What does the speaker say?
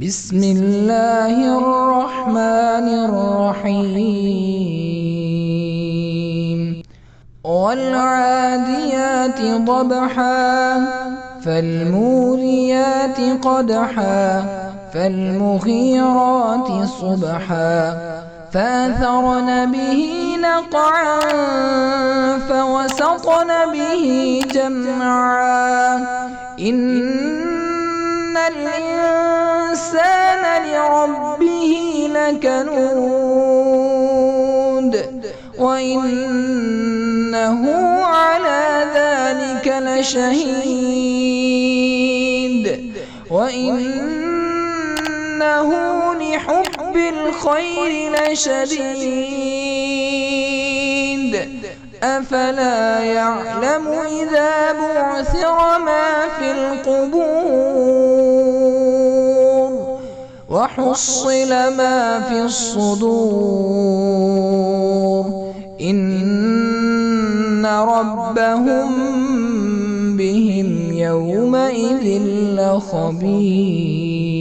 بسم الله الرحمن الرحيم والعاديات ضبحا فالموريات قدحا فالمغيرات صبحا فأثرن به نقعا فوسطن به جمعا إن الإنسان لربه لكنود وإنه على ذلك لشهيد وإنه لحب الخير لشديد أفلا يعلم إذا بعثر ما في القبور وحصل ما في الصدور إن ربهم بهم يومئذ لخبير.